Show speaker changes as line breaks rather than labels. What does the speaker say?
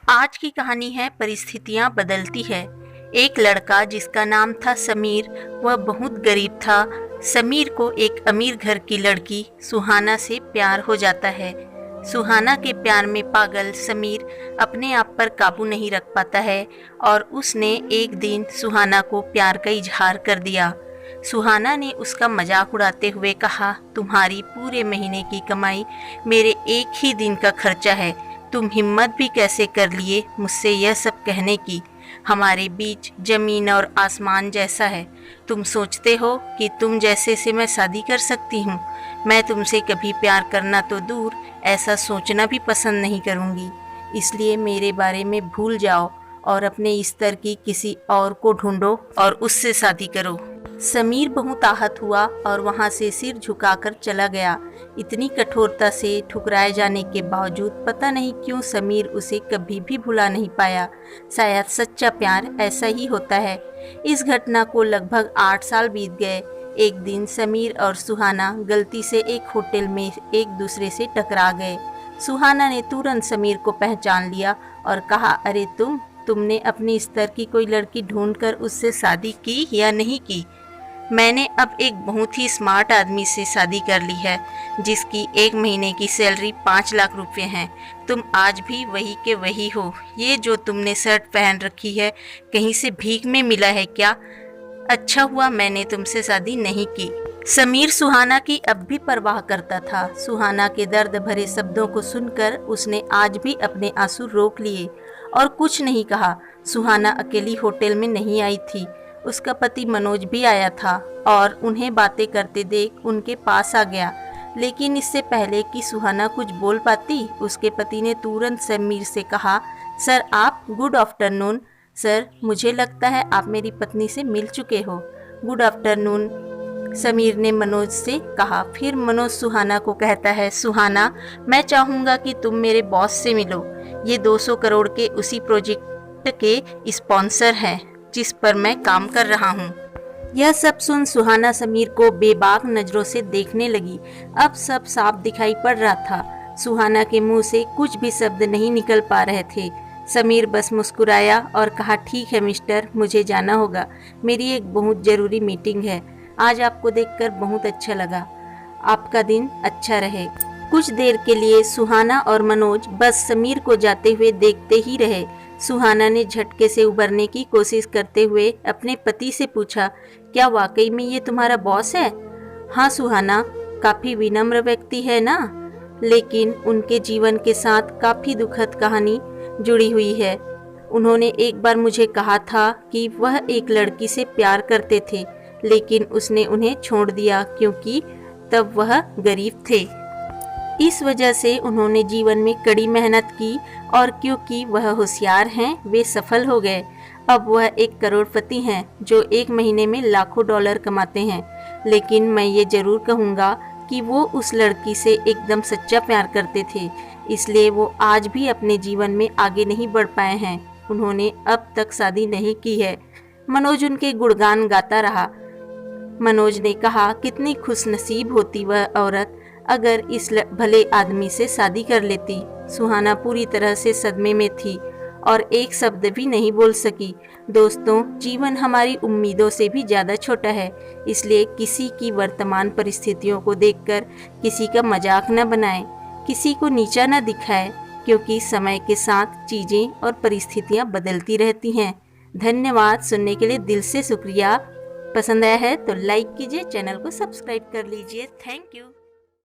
आज की कहानी है परिस्थितियां बदलती है। एक लड़का जिसका नाम था समीर, वह बहुत गरीब था। समीर को एक अमीर घर की लड़की सुहाना से प्यार हो जाता है। सुहाना के प्यार में पागल समीर अपने आप पर काबू नहीं रख पाता है और उसने एक दिन सुहाना को प्यार का इजहार कर दिया। सुहाना ने उसका मजाक उड़ाते हुए कहा, तुम्हारी पूरे महीने की कमाई मेरे एक ही दिन का खर्चा है। तुम हिम्मत भी कैसे कर लिए मुझसे यह सब कहने की? हमारे बीच जमीन और आसमान जैसा है। तुम सोचते हो कि तुम जैसे से मैं शादी कर सकती हूँ? मैं तुमसे कभी प्यार करना तो दूर, ऐसा सोचना भी पसंद नहीं करूँगी। इसलिए मेरे बारे में भूल जाओ और अपने स्तर की किसी और को ढूंढो और उससे शादी करो। समीर बहुत आहत हुआ और वहां से सिर झुकाकर चला गया। इतनी कठोरता से ठुकराए जाने के बावजूद पता नहीं क्यों समीर उसे कभी भी भुला नहीं पाया। शायद सच्चा प्यार ऐसा ही होता है। इस घटना को लगभग 8 साल बीत गए। एक दिन समीर और सुहाना गलती से एक होटल में एक दूसरे से टकरा गए। सुहाना ने तुरंत समीर को पहचान लिया और कहा, अरे तुमने अपने स्तर की कोई लड़की ढूंढकर उससे शादी की या नहीं की? मैंने अब एक बहुत ही स्मार्ट आदमी से शादी कर ली है, जिसकी एक महीने की सैलरी 5 लाख रुपए है। तुम आज भी वही के वही हो। ये जो तुमने शर्ट पहन रखी है कहीं से भीख में मिला है क्या? अच्छा हुआ मैंने तुमसे शादी नहीं की। समीर सुहाना की अब भी परवाह करता था। सुहाना के दर्द भरे शब्दों को सुनकर उसने आज भी अपने आंसू रोक लिए और कुछ नहीं कहा। सुहाना अकेली होटल में नहीं आई थी। उसका पति मनोज भी आया था और उन्हें बातें करते देख उनके पास आ गया। लेकिन इससे पहले कि सुहाना कुछ बोल पाती, उसके पति ने तुरंत समीर से कहा, सर आप गुड आफ्टरनून। सर, मुझे लगता है आप मेरी पत्नी से मिल चुके हो। गुड आफ्टरनून, समीर ने मनोज से कहा। फिर मनोज सुहाना को कहता है, सुहाना, मैं चाहूँगा कि तुम मेरे बॉस से मिलो। ये 200 करोड़ के उसी प्रोजेक्ट के स्पॉन्सर हैं जिस पर मैं काम कर रहा हूँ। यह सब सुन सुहाना समीर को बेबाक नजरों से देखने लगी। अब सब साफ दिखाई पड़ रहा था। सुहाना के मुंह से कुछ भी शब्द नहीं निकल पा रहे थे। समीर बस मुस्कुराया और कहा, ठीक है मिस्टर, मुझे जाना होगा। मेरी एक बहुत जरूरी मीटिंग है। आज आपको देखकर बहुत अच्छा लगा। आपका दिन अच्छा रहे। कुछ देर के लिए सुहाना और मनोज बस समीर को जाते हुए देखते ही रहे। सुहाना ने झटके से उबरने की कोशिश करते हुए अपने पति से पूछा, क्या वाकई में ये तुम्हारा बॉस है? हाँ सुहाना, काफी विनम्र व्यक्ति है ना, लेकिन उनके जीवन के साथ काफी दुखद कहानी जुड़ी हुई है। उन्होंने एक बार मुझे कहा था कि वह एक लड़की से प्यार करते थे, लेकिन उसने उन्हें छोड़ दिया क्योंकि तब वह गरीब थे। इस वजह से उन्होंने जीवन में कड़ी मेहनत की और क्योंकि वह होशियार हैं, वे सफल हो गए। अब वह एक करोड़पति हैं जो एक महीने में लाखों डॉलर कमाते हैं। लेकिन मैं ये जरूर कहूँगा कि वो उस लड़की से एकदम सच्चा प्यार करते थे, इसलिए वो आज भी अपने जीवन में आगे नहीं बढ़ पाए हैं। उन्होंने अब तक शादी नहीं की है। मनोज उनके गुणगान गाता रहा। मनोज ने कहा, कितनी खुशनसीब होती वह औरत अगर इस भले आदमी से शादी कर लेती। सुहाना पूरी तरह से सदमे में थी और एक शब्द भी नहीं बोल सकी। दोस्तों, जीवन हमारी उम्मीदों से भी ज़्यादा छोटा है, इसलिए किसी की वर्तमान परिस्थितियों को देखकर किसी का मजाक न बनाएं, किसी को नीचा न दिखाएं, क्योंकि समय के साथ चीज़ें और परिस्थितियां बदलती रहती हैं। धन्यवाद। सुनने के लिए दिल से शुक्रिया। पसंद आया है तो लाइक कीजिए, चैनल को सब्सक्राइब कर लीजिए। Thank you.